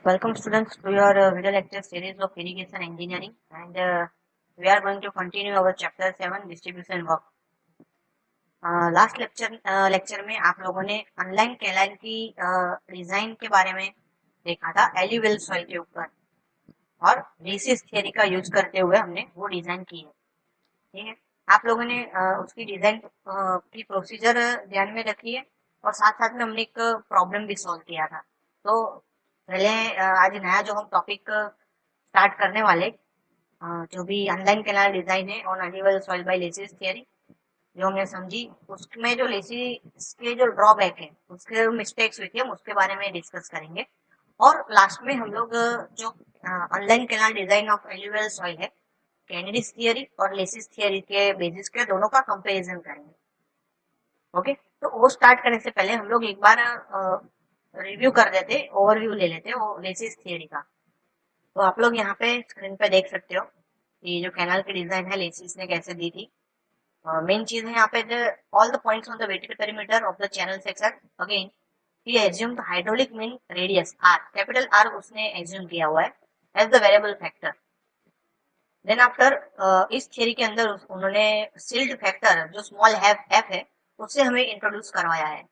Welcome students to your video lecture series of irrigation engineering, and we are going to continue our chapter 7 distribution work. Last lecture में आप लोगों ने online कैलाइन की design के बारे में देखा था एल्यूवियल सॉइल के ऊपर, और रेसिस थियरी का यूज करते हुए हमने वो डिजाइन की है। ठीक है, आप लोगों ने उसकी डिजाइन की प्रोसीजर ध्यान में रखी है, और साथ साथ में हमने एक प्रॉब्लम भी सॉल्व किया था। तो पहले आज नया जो हम टॉपिक स्टार्ट करने वाले, जो भी अनलाइन कैनाल डिजाइन है on uneven soil by laces theory, जो हमने समझी, उसमें जो लेसिस के जो ड्रॉबैक है, उसके मिस्टेक्स हुई थी, हम उसके बारे में डिस्कस करेंगे। और लास्ट में हम लोग जो online canal design of alluvial soil है, कैनेडिस थियरी और लेसिस थियरी के बेसिस के दोनों का कंपैरिजन करेंगे। ओके, तो वो स्टार्ट करने से पहले हम लोग एक बार रिव्यू कर देते, ओवरव्यू ले लेते वो लेसिस थियरी का। तो आप लोग यहाँ पे स्क्रीन पे देख सकते हो ये जो कैनाल की डिजाइन है लेसिस ने कैसे दी थी। मेन चीज है यहाँ पे all the points on the vertical perimeter of the channel section. Again he assumed hydraulic mean radius R, capital R उसने एज्यूम किया हुआ है as the variable factor. Then after इस थियरी के अंदर उन्होंने सिल्ड फैक्टर जो स्मॉल एफ है उससे हमें इंट्रोड्यूस करवाया है,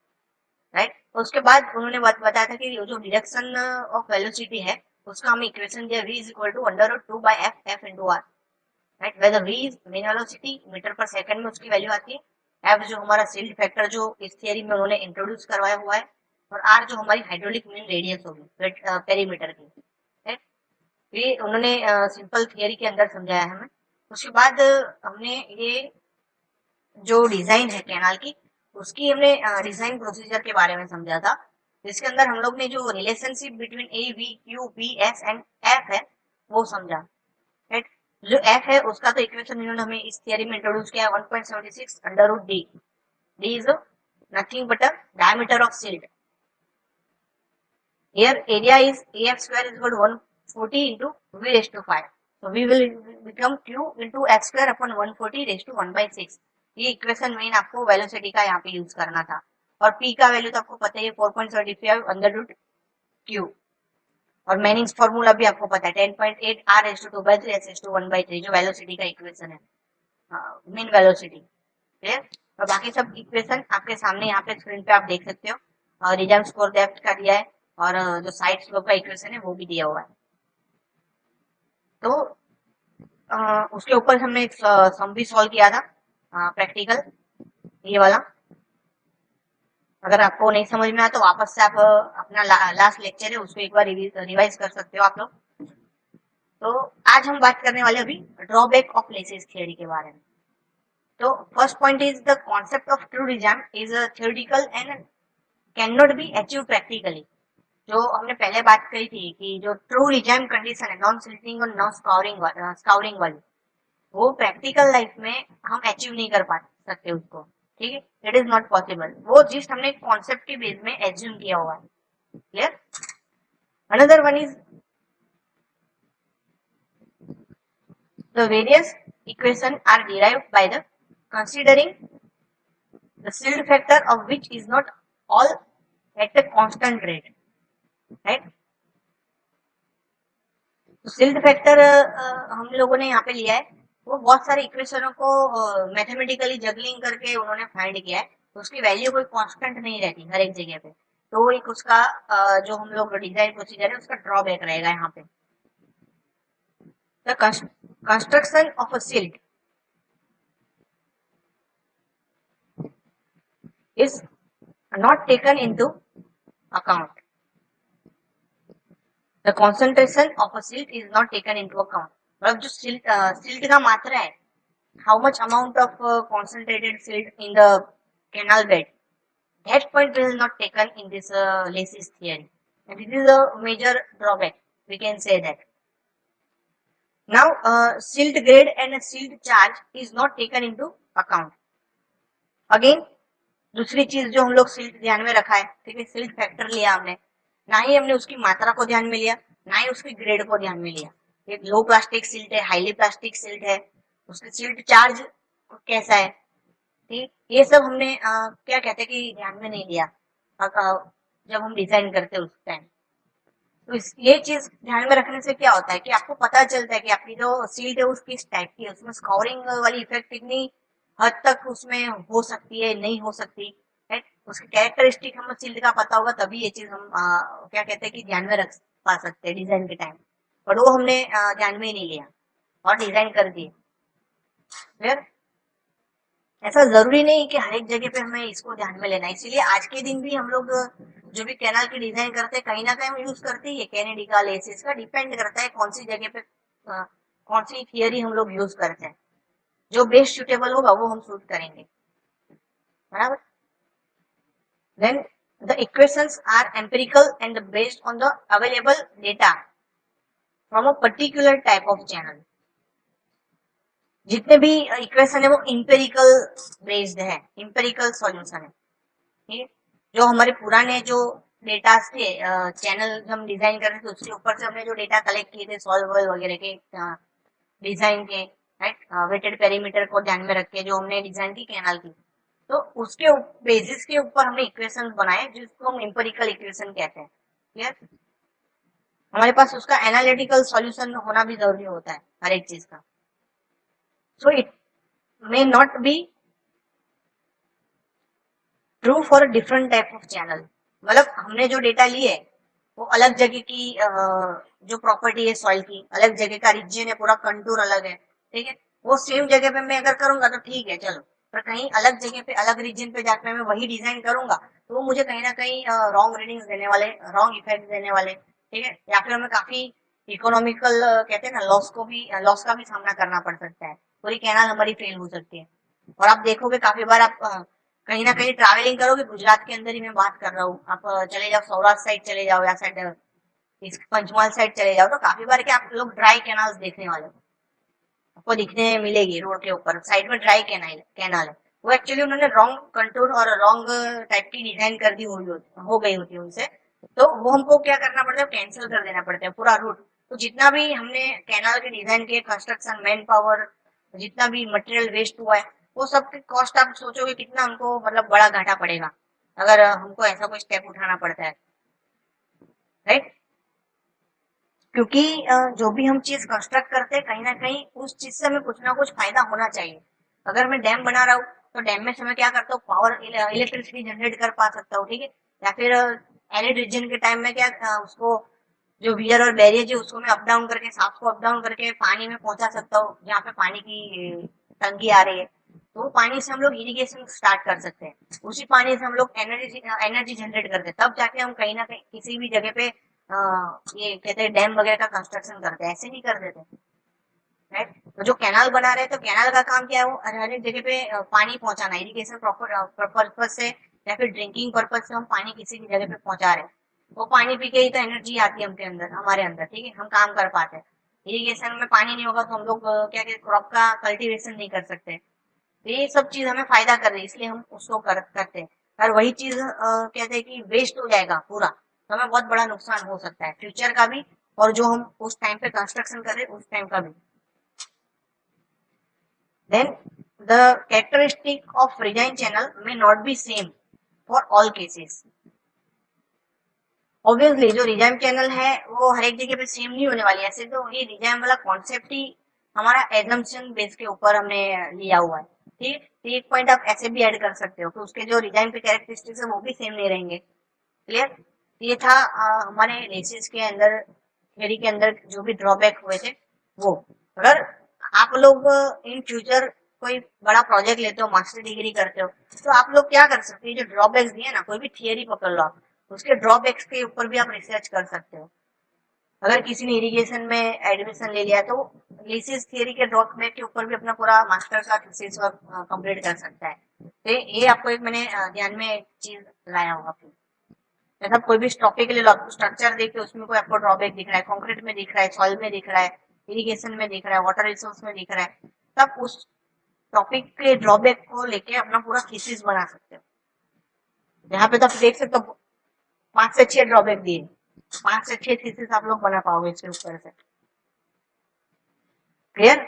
राइट। तो उसके बाद उन्होंने बताया था कि जो डिडक्शन ऑफ वेलोसिटी है उसका हमें इक्वेशन दिया, v is equal to under 2 by F into R, right. Where v is mean velocity, metre per second में उसकी वैल्यू आती है, एफ जो हमारा सिल्ड फैक्टर जो इस थियरी में उन्होंने इंट्रोड्यूस करवाया हुआ है, और आर जो हमारी हाइड्रोलिक मीन रेडियस होगी पेरीमीटर की, राइट। ये उन्होंने सिंपल थियरी के अंदर समझाया हमें। उसके बाद हमने ये जो डिजाइन है कैनाल की, उसकी हमने डिजाइन प्रोसीजर के बारे में समझा था, जिसके अंदर हम लोग ने जो relationship between A V Q P S and F है वो समझा, राइट। जो एफ है उसका तो इक्वेशन इन्होंने हमें इस थियरी में इंट्रोड्यूस किया 1.76 under root D. D is nothing but a diameter of silt. Here area is AF square is equal to 140 into V raised to 5. So V will become Q into X square upon 140 raised to 1 by 6. ये equation main आपको velocity का यहाँ पे use करना था, और P का value तो आपको पता ही है 4.75 अंडर रूट Q, और मैनिंग्स फॉर्मूला भी आपको पता है 10.8 R raised to 2 by 3 S raised to 1 by 3, जो वेलोसिटी का इक्वेशन है, मीन वेलोसिटी। क्लियर। और बाकी सब इक्वेशन आपके सामने यहाँ पे स्क्रीन पे आप देख सकते हो, और रिजर्व स्कोर डेप्थ का दिया है, और जो साइड स्लोप का इक्वेशन है वो भी दिया हुआ है। तो उसके ऊपर हमने एक सम भी सॉल्व किया था प्रैक्टिकल, ये वाला। अगर आपको नहीं समझ में आया तो वापस से आप अपना लास्ट लेक्चर है उसको एक बार रिवाइज कर सकते हो आप लोग। तो आज हम बात करने वाले अभी ड्रॉबैक ऑफ लेसिस थियरी के बारे में। तो first point is the concept of true design is theoretical and can not be achieve practically. जो हमने पहले बात करी थी कि जो ट्रू रिजाइम कंडीशन है, नॉन सिल्टिंग और नॉन स्काउरिंग वाली, वो प्रैक्टिकल लाइफ में हम अचीव नहीं कर पा सकते उसको। ठीक है, इट इज नॉट पॉसिबल। वो जिस हमने कॉन्सेप्ट के बेस में एज्यूम किया हुआ है। Clear. Another one is the various equation are derived by the considering the shield factor of which is not all at a constant rate, right. तो shield factor हम लोगों ने यहाँ पे लिया है, वो बहुत सारे इक्वेशनों को मैथमेटिकली जगलिंग करके उन्होंने फाइंड किया है, तो उसकी वैल्यू कोई कांस्टेंट नहीं रहती हर एक जगह पे। तो एक उसका जो हम लोग डिजाइन प्रोसीजर है उसका ड्रॉबैक रहेगा यहाँ पे। The construction of a silt is not taken into account. The concentration of a silt is not taken into account. मतलब जो सिल्ट का मात्रा है, how much amount of concentrated silt in the canal bed, that point is not taken in this Lacy's theory, and this is a major drawback, we can say that. Now silt grade and silt charge is not taken into account. Again दूसरी चीज जो हम लोग silt ध्यान में रखा है, ठीक है, सिल्ट फैक्टर लिया हमने, ना ही हमने उसकी मात्रा को ध्यान में लिया, ना ही उसकी ग्रेड को ध्यान में लिया। एक लो प्लास्टिक सिल्ट है, हाईली प्लास्टिक सिल्ट है, उसकी सिल्ट चार्ज कैसा है, ठीक, ये सब हमने क्या कहते हैं कि ध्यान में नहीं लिया जब हम डिजाइन करते उस टाइम। तो ये चीज ध्यान में रखने से क्या होता है कि आपको पता चलता है कि आपकी जो सील्ड है उस किस टाइप की है, उसमें स्कोरिंग वाली इफेक्ट कितनी हद तक उसमें हो सकती है, नहीं हो सकती है। उसकी कैरेक्टरिस्टिक हमें सील्ड का पता होगा तभी ये चीज हम क्या कहते हैं कि ध्यान में रख पा सकते हैं डिजाइन के टाइम। पर वो हमने ध्यान में ही नहीं लिया और डिजाइन कर दिए। फिर ऐसा जरूरी नहीं कि हर एक जगह पे हमें इसको ध्यान में लेना है, इसीलिए आज के दिन भी हम लोग जो भी कैनाल की डिजाइन करते हैं कहीं ना कहीं हम यूज करते ही है कैनेडी का, लेसिस का, डिपेंड करता है कौन सी जगह पे कौन सी थियरी हम लोग यूज करते हैं। जो बेस्ट सुटेबल होगा वो हम शूट करेंगे, बराबर। Then the equations are empirical and based on the available data from a particular type of channel. जितने भी इक्वेशन है वो इंपेरिकल बेस्ड है, इंपेरिकल सॉल्यूशन है, ठीक है। जो हमारे पुराने जो डेटा थे, चैनल हम डिजाइन कर रहे थे उसके ऊपर से हमने जो डेटा कलेक्ट किए थे सॉल्वर वगैरह के डिजाइन के, राइट, वेटेड पेरीमीटर को ध्यान में रख के जो हमने डिजाइन की कैनाल की, तो उसके बेसिस के ऊपर हमने इक्वेशन बनाए जिसको हम इंपेरिकल इक्वेशन कहते हैं। क्लियर। हमारे पास उसका एनालिटिकल सॉल्यूशन होना भी जरूरी होता है हर एक चीज का। So it may not be true for different type of channel. मतलब हमने जो डेटा लिए वो अलग जगह की जो प्रॉपर्टी है सॉइल की, अलग जगह का रीजन है, पूरा कंटूर अलग है, ठीक है। वो सेम जगह पे मैं अगर करूंगा तो ठीक है चलो, पर कहीं अलग जगह पे अलग रीजन पे जाकर मैं वही डिजाइन करूंगा तो वो मुझे कहीं ना कहीं रॉन्ग रीडिंग्स देने वाले, रॉन्ग इफेक्ट देने वाले, ठीक है। या फिर हमें काफी इकोनॉमिकल कहते हैं ना लॉस का भी सामना करना पड़ सकता है, पूरी कैनाल हमारी फेल हो सकती है। और आप देखोगे काफी बार आप कहीं ना कहीं ट्रैवलिंग करोगे, गुजरात के अंदर ही मैं बात कर रहा हूँ, आप चले जाओ सौराष्ट्र साइड चले जाओ या साइड इस पंचमहल साइड चले जाओ तो काफी बार क्या आप लोग ड्राई कैनाल्स देखने वाले हो, आपको दिखने मिलेगी रोड के ऊपर साइड में ड्राई कैनाल कैनाल है। वो एक्चुअली उन्होंने रॉन्ग कंटूर और रॉन्ग टाइप की डिजाइन कर दी हुई हो गई होती है उनसे, तो वो हमको क्या करना पड़ता है, कैंसिल कर देना पड़ता है पूरा रूट। तो जितना भी हमने कैनाल के डिजाइन के कंस्ट्रक्शन मैन पावर जितना भी मटेरियल वेस्ट हुआ है वो सब की कॉस्ट आप सोचोगे कितना हमको मतलब बड़ा घाटा पड़ेगा अगर हमको ऐसा कोई स्टेप उठाना पड़ता है, राइट। क्योंकि जो भी हम चीज कंस्ट्रक्ट करते हैं कहीं ना कहीं उस चीज से हमें कुछ ना कुछ फायदा होना चाहिए। अगर मैं डैम बना रहा हूँ तो डैम में से मैं क्या करता हूँ, पावर इलेक्ट्रिसिटी जनरेट कर पा सकता हूँ, ठीक है। या फिर एरिड रीजन के टाइम में क्या उसको जो वियर और बैरियर है उसको मैं अप डाउन करके, सांप को अप डाउन करके पानी में पहुंचा सकता हूँ जहाँ पे पानी की तंगी आ रही है, तो वो पानी से हम लोग इरिगेशन स्टार्ट कर सकते हैं। उसी पानी से हम लोग एनर्जी जनरेट करते हैं, तब जाके हम कहीं ना कहीं किसी भी जगह पे ये कहते हैं डैम वगैरह का कंस्ट्रक्शन करते हैं, ऐसे नहीं कर देते, राइट। तो जो कैनाल बना रहे हैं तो कैनाल का काम क्या है, वो हर एक जगह पे पानी पहुंचाना, इरिगेशन प्रॉपर पर्पज से या फिर ड्रिंकिंग पर्पज से हम पानी किसी भी जगह पे पहुंचा रहे हैं। वो पानी पी के ही तो एनर्जी आती है हमके अंदर, हमारे अंदर, ठीक है, हम काम कर पाते हैं। इरिगेशन में पानी नहीं होगा तो हम लोग क्या कहते क्रॉप का कल्टीवेशन नहीं कर सकते। तो ये सब चीज हमें फायदा कर रही है इसलिए हम उसको करते हैं। और वही चीज कहते हैं कि वेस्ट हो जाएगा पूरा तो हमें बहुत बड़ा नुकसान हो सकता है फ्यूचर का भी, और जो हम उस टाइम पे कंस्ट्रक्शन कर रहे हैं उस टाइम का भी। Then the characteristic of resign channel may not be same for all cases. Obviously जो रिजाइम चैनल है वो हर एक जगह पे सेम नहीं होने वाली है, ऐसे तो ये रिजाइम वाला कॉन्सेप्ट ही हमारा एजम्पशन बेस के ऊपर हमने लिया हुआ है, ठीक। तो एक पॉइंट आप ऐसे भी ऐड कर सकते हो कि उसके जो रिजाइम के कैरेक्टरिस्टिक्स है वो भी सेम नहीं रहेंगे। क्लियर। ये था हमारे लेसिस के अंदर, थ्योरी के अंदर जो भी ड्रॉबैक हुए थे वो। अगर आप लोग इन फ्यूचर कोई बड़ा प्रोजेक्ट लेते हो, मास्टर डिग्री करते हो, तो आप लोग क्या कर सकते हैं, जो ड्रॉबैक्स दिए ना, कोई भी थियरी पकड़ लो आप, उसके ड्रॉबैक्स के ऊपर भी आप रिसर्च कर सकते हो। अगर किसी ने इरिगेशन में एडमिशन ले लिया तो लिसिस थियरी के ड्रॉबैक के ऊपर भी अपना पूरा मास्टर का थीसिस वर्क कंप्लीट कर सकता है। तो ये आपको एक मैंने ध्यान में चीज लाया हुआ फिर, मतलब कोई भी टॉपिक ले लो, आपको स्ट्रक्चर देख के उसमें कोई आपको ड्रॉबैक दिख रहा है, कंक्रीट में दिख रहा है, सॉइल में दिख रहा है, इरिगेशन में दिख रहा है, वाटर रिसोर्स में दिख रहा है, तब उस टॉपिक के ड्रॉबैक को लेके अपना पूरा थीसिस बना सकते हो। यहाँ पे तो आप देख सकते हो 5 से 6 ड्रॉबैक दिए, 5 से 6 थीसिस आप लोग बना पाओगे इसके ऊपर से। क्लियर।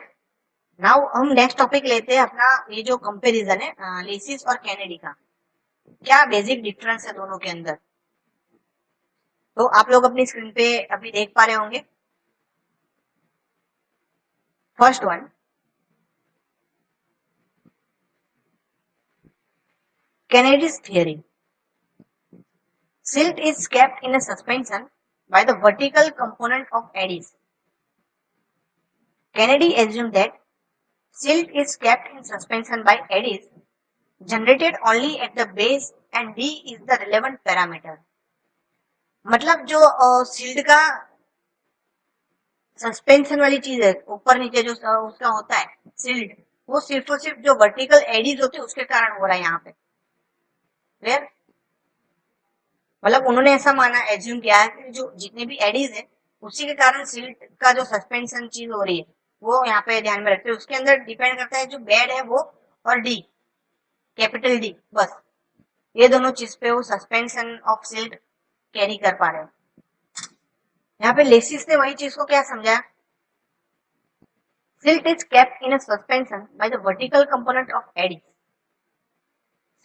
नाउ हम नेक्स्ट टॉपिक लेते हैं अपना, ये जो कंपैरिजन है लेसिस और कैनेडी का, क्या बेसिक डिफरेंस है दोनों के अंदर। तो आप लोग अपनी स्क्रीन पे अभी देख पा रहे होंगे। First one, Kennedy's theory. Silt is kept in a suspension by the vertical component of eddies. Kennedy assumed that silt is kept in suspension by eddies generated only at the base and D is the relevant parameter. मतलब जो silt का suspension वाली चीज है, ऊपर नीचे जो उसका होता है सिल्ट, वो सिर्फ और सिर्फ जो वर्टिकल एडीज होते हैं उसके कारण हो रहा है यहाँ पे। क्लियर? मतलब उन्होंने ऐसा माना, एज्यूम किया है कि जो जितने भी एडीज है उसी के कारण सिल्ट का जो सस्पेंशन चीज हो रही है वो यहाँ पे ध्यान में रखते हैं। उसके अंदर डिपेंड करता है जो बेड है वो और डी, कैपिटल डी, बस ये दोनों चीज पे वो सस्पेंशन ऑफ सिल्ट कैरी कर पा रहे हैं। यहाँ पे लेसिस ने वही चीज को क्या समझाया, silt is kept in a suspension by the vertical component of eddies.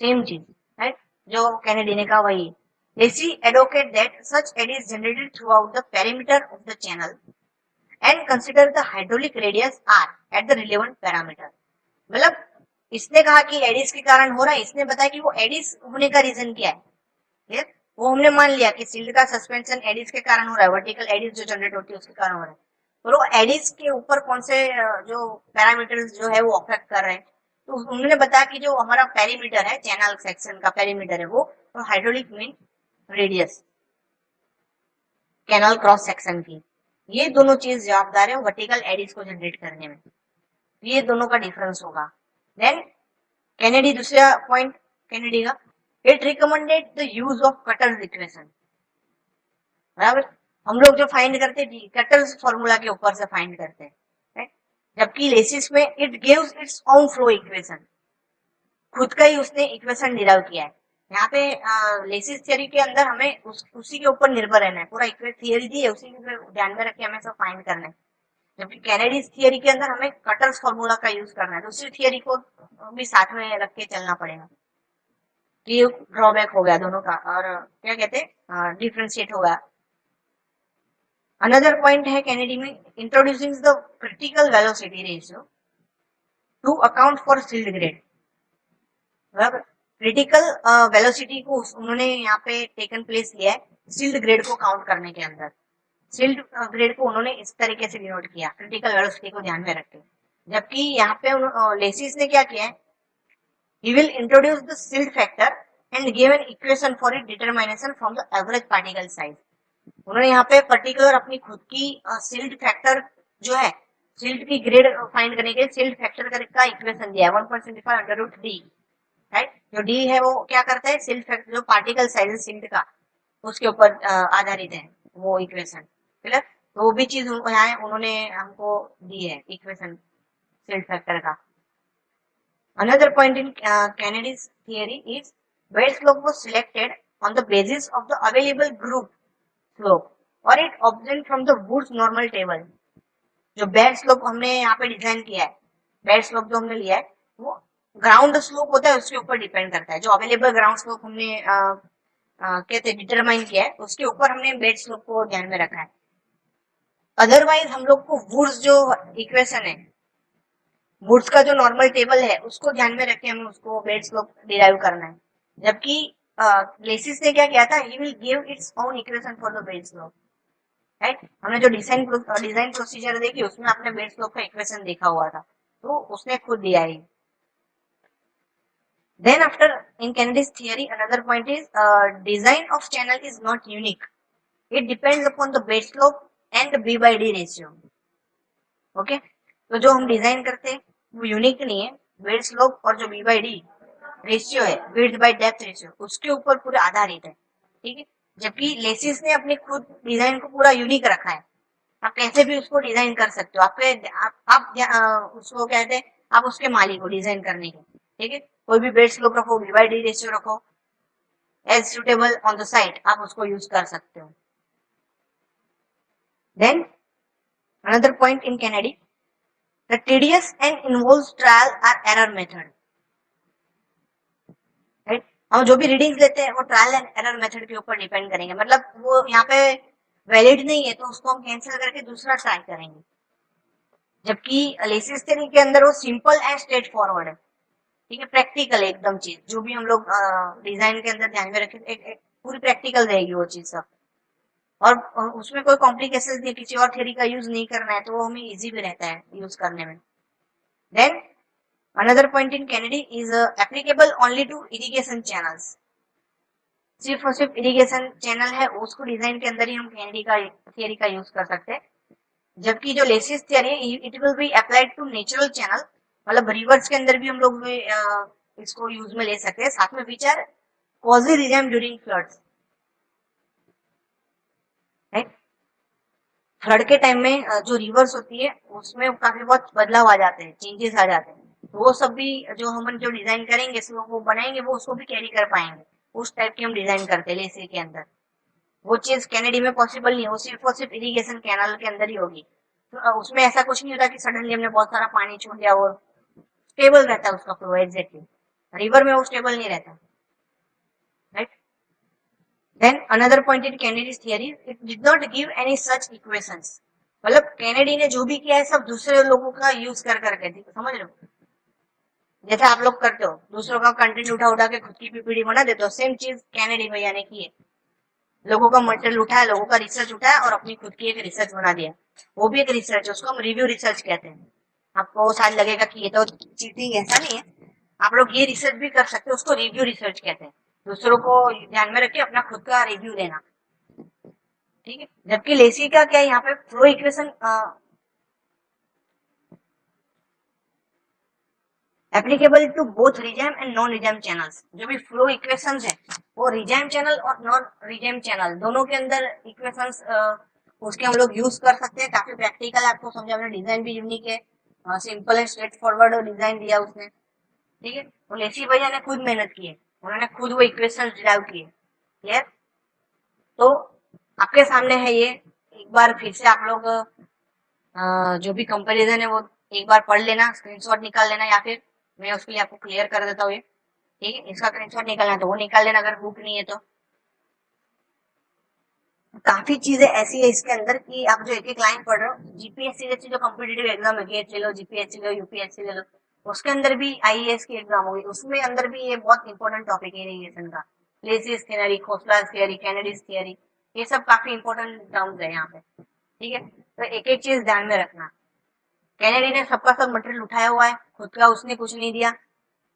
Same चीज, राइट, जो कैनेडी ने कहा वही। Lacy advocate that such eddies generated throughout the perimeter of the channel and consider the hydraulic radius R at the relevant parameter। मतलब इसने कहा कि Aedes के कारण हो रहा है, इसने बताया कि वो एडिस होने का रीजन क्या है। वो हमने मान लिया कि सिल्ट का सस्पेंशन एडिस के कारण हो रहा है, वर्टिकल एडिस जो जनरेट होती है उसके कारण हो रहा है। और वो एडिस के ऊपर कौन से जो पैरामीटर्स जो है वो अफेक्ट कर रहे हैं, तो उन्होंने बताया कि जो हमारा पेरीमीटर है, चैनल सेक्शन का पेरीमीटर है वो, और hydraulic mean radius canal cross section की, ये दोनों चीज जवाबदार है वर्टिकल एडिस को जनरेट करने में। ये दोनों का डिफरेंस होगा। देन कैनेडी, दूसरा पॉइंट कैनेडी का, it recommended the use of cutters equation. बराबर, हम लोग जो फाइंड करते हैं कटर्स फॉर्मूला के ऊपर से फाइंड करते हैं, जबकि लेसिस में it gives its own flow equation, खुद का ही उसने इक्वेशन डिराइव किया है। यहाँ पे लेसिस थियरी के अंदर हमें उसी के ऊपर निर्भर रहना है, पूरा थियरी दी है उसी के ध्यान में रख के हमें सब फाइंड करना है। जबकि कैनेडी थियरी के अंदर हमें कटर्स फॉर्मूला का यूज करना है, दूसरी थियरी को भी साथ में रख के चलना पड़ेगा। तो ये ड्रॉबैक हो गया दोनों का, और क्या कहते हैं, डिफ्रेंशिएट होगा। अनदर पॉइंट है कैनेडी में, introducing the critical velocity ratio two account for silt grade. बराबर, क्रिटिकल वेलोसिटी को उन्होंने यहाँ पे टेकन प्लेस लिया है सिल्ट ग्रेड को काउंट करने के अंदर। सिल्ट ग्रेड को उन्होंने इस तरीके से डिनोट किया, क्रिटिकल वेलोसिटी को ध्यान में रखते। जबकि यहाँ पे लेसिस ने क्या किया है, he will introduce the silt factor and give an equation for its determination from the average particle size। उन्होंने यहाँ पे पर्टिकुलर अपनी खुद की सिल्ट फैक्टर जो है, सिल्ट की ग्रेड फाइंड करने के लिए सिल्ट फैक्टर का इक्वेशन दिया है 1.75 अंडर रूट डी, राइट। जो डी है वो क्या करता है, सिल्ट फैक्टर जो पार्टिकल साइज है सिल्ट का उसके ऊपर आधारित है वो इक्वेशन। क्लियर? तो वो भी चीज यहाँ उन्होंने हमको दी है इक्वेशन सिल्ट फैक्टर का। Another point in Kennedy's theory is bed slope was selected on the basis of the available group slope or it obtained from the Woods normal table। जो बेड स्लोप हमने यहाँ पे design किया है, bed slope जो हमने लिया है वो ग्राउंड स्लोप होता है उसके ऊपर डिपेंड करता है। जो अवेलेबल ग्राउंड स्लोप हमने कहते डिटरमाइन किया है उसके ऊपर हमने बेड स्लोप को ध्यान में रखा है। अदरवाइज हम लोग को वुड्स जो इक्वेशन है, वुड्स का जो नॉर्मल टेबल है उसको ध्यान में रख के हमें उसको बेड स्लोप डिराइव करना है। जबकि लेसिस ने क्या किया था, he will give its own equation for the bed slope, right. हमने जो डिजाइन प्रोसीजर देखी उसमें आपने बेड स्लोप का इक्वेशन देखा हुआ था, तो उसने खुद दिया है। Then after in Kennedy's theory, another point is design of channel is not unique. It depends upon the bed slope and the B by D ratio. Okay? तो जो हम डिजाइन करते हैं वो यूनिक नहीं है, बेड स्लोप और जो B by D रेशियो है, विड्थ बाय डेप्थ रेशियो, उसके ऊपर पूरे आधारित है। ठीक है? जबकि लेसिस ने अपने खुद डिजाइन को पूरा यूनिक रखा है, आप कैसे भी उसको डिजाइन कर सकते हो। आप उसको कहते हैं, आप उसके मालिक हो डिजाइन करने के। ठीक है, कोई भी बेड स्लोप रखो, B by D रेशियो रखो, as suitable on the site आप उसको यूज कर सकते हो। Then another point in Kennedy, the tedious and involves trial or error method, right? हम जो भी रीडिंग्स लेते हैं वो ट्रायल एंड एरर मेथड के ऊपर डिपेंड करेंगे, मतलब वो यहाँ पे वैलिड नहीं है तो उसको हम कैंसिल करके दूसरा ट्राई करेंगे, जबकि लेसिस थ्योरी के अंदर वो सिंपल एंड स्ट्रेट फॉरवर्ड है, ठीक है, प्रैक्टिकल है एकदम चीज, जो भी हम लोग डिजाइन के अंदर ध्यान में रखें एक पूरी प्रैक्टिकल रहेगी वो चीज सब, और उसमें कोई कॉम्प्लिकेशन नहीं, किसी और थ्योरी का यूज नहीं करना है तो वो हमें इजी भी रहता है यूज करने में। Then another point in Kennedy is applicable only to irrigation channels, सिर्फ और सिर्फ इरिगेशन चैनल है उसको डिजाइन के अंदर ही हम कैनेडी का थियरी का यूज कर सकते हैं, जबकि जो लेसिस थियरी है it will be applied to natural channel, मतलब रिवर्स के अंदर भी हम लोग इसको यूज में ले सकते हैं, साथ में feature causing regime during floods, right. Flood के टाइम में जो रिवर्स होती है उसमें काफी बहुत बदलाव आ जाते हैं, चेंजेस आ जाते हैं, तो वो सब भी जो हम जो डिजाइन करेंगे वो बनाएंगे वो उसको भी कैरी कर पाएंगे, उस टाइप की हम डिजाइन करते हैं लेसी के अंदर। वो चीज कैनेडी में पॉसिबल नहीं है, वो सिर्फ और सिर्फ इरिगेशन कैनाल के अंदर ही होगी, तो उसमें ऐसा कुछ नहीं होता कि सडनली हमने बहुत सारा पानी छोड़ दिया और स्टेबल रहता है उसका फ्लो एग्जैक्टली, रिवर में वो स्टेबल नहीं रहता, right. Then another point in Kennedy's theory, it did not give any such equations, मतलब कैनेडी ने जो भी किया है सब दूसरे लोगों का यूज कर करके थी, समझ लो, जैसे आप लोग करते हो दूसरों का कंटेंट उठा उठा के खुद की पीपीटी बना देते हो, सेम चीज कैनेडी भैया ने की है, लोगों का मटेरियल उठाया, लोगों का रिसर्च उठाया और अपनी खुद की एक रिसर्च बना दिया, वो भी एक रिसर्च है, उसको हम रिव्यू रिसर्च कहते हैं। आपको शायद लगेगा कि ये तो चीटिंग, ऐसा नहीं है, आप लोग ये रिसर्च भी कर सकते हो, उसको रिव्यू रिसर्च कहते हैं, दूसरों को ध्यान में रख के अपना खुद का रिव्यू देना, ठीक है। जबकि लेसी का क्या है, यहाँ पे flow equation applicable to both regime and non regime channels, जो भी फ्लो इक्वेशंस है वो रिजैम चैनल और नॉन रिजैम चैनल दोनों के अंदर इक्वेशंस उसके हम लोग यूज कर सकते हैं, काफी प्रैक्टिकल आपको समझा, मैंने डिजाइन भी यूनिक है, simple and straight forward design दिया उसने, ठीक है। तो लेसी भैया ने खुद मेहनत की है, उन्होंने खुद वो इक्वेशन डिराइव किए, क्लियर। तो आपके सामने है ये, एक बार फिर से आप लोग जो भी कंपैरिजन है वो एक बार पढ़ लेना, स्क्रीनशॉट निकाल लेना, या फिर मैं उसके लिए आपको क्लियर कर देता हूँ ये, ठीक है। इसका स्क्रीनशॉट निकालना है तो वो निकाल लेना अगर बुक नहीं है तो। काफी चीजें ऐसी है इसके अंदर कि आप जो एक एक लाइन पढ़ रहे हो, जीपीएससी जैसी जो कॉम्पिटेटिव एग्जाम है, गेट ले लो, जीपीएससी ले लो, यूपीएससी ले लो, उसके अंदर भी आईएएस की एग्जाम होगी, उसमें अंदर भी ये बहुत इंपॉर्टेंट टॉपिक है इरिगेशन का, Lacey's theory, Khosla theory, Kennedy's theory, ये सब काफी इंपॉर्टेंट टर्म्स है यहाँ पे, ठीक है। तो एक एक चीज ध्यान में रखना, कैनेडी ने सबका सब मटेरियल उठाया हुआ है, खुद का उसने कुछ नहीं दिया,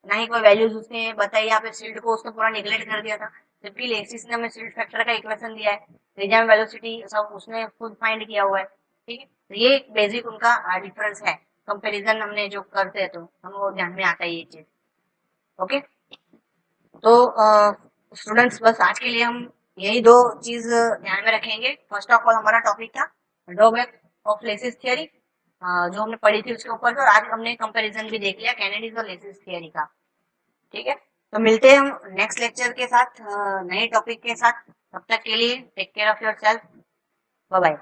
ना ही कोई वैल्यूज उसने बताई, यहाँ पे सिल्ट को उसने पूरा निगलेक्ट कर दिया था, जबकि लेसिस ने हमें सिल्ट फैक्टर का इक्वेशन दिया है, रिजर्व वेलोसिटी सब उसने खुद फाइंड किया हुआ है, ठीक है। तो ये एक बेसिक उनका डिफरेंस है, कंपैरिजन हमने जो करते हैं तो हम वो ध्यान में आता है ये चीज, ओके। तो स्टूडेंट्स बस आज के लिए हम यही दो चीज ध्यान में रखेंगे। फर्स्ट ऑफ ऑल हमारा टॉपिक था ड्रॉबैक ऑफ लेसिस थियरी, जो हमने पढ़ी थी उसके ऊपर, और आज हमने कंपैरिजन भी देख लिया कैनेडीज और लेसिस थियरी का, ठीक है। तो मिलते हैं हम नेक्स्ट लेक्चर के साथ नए टॉपिक के साथ, तब तक के लिए take care of yourself, bye bye.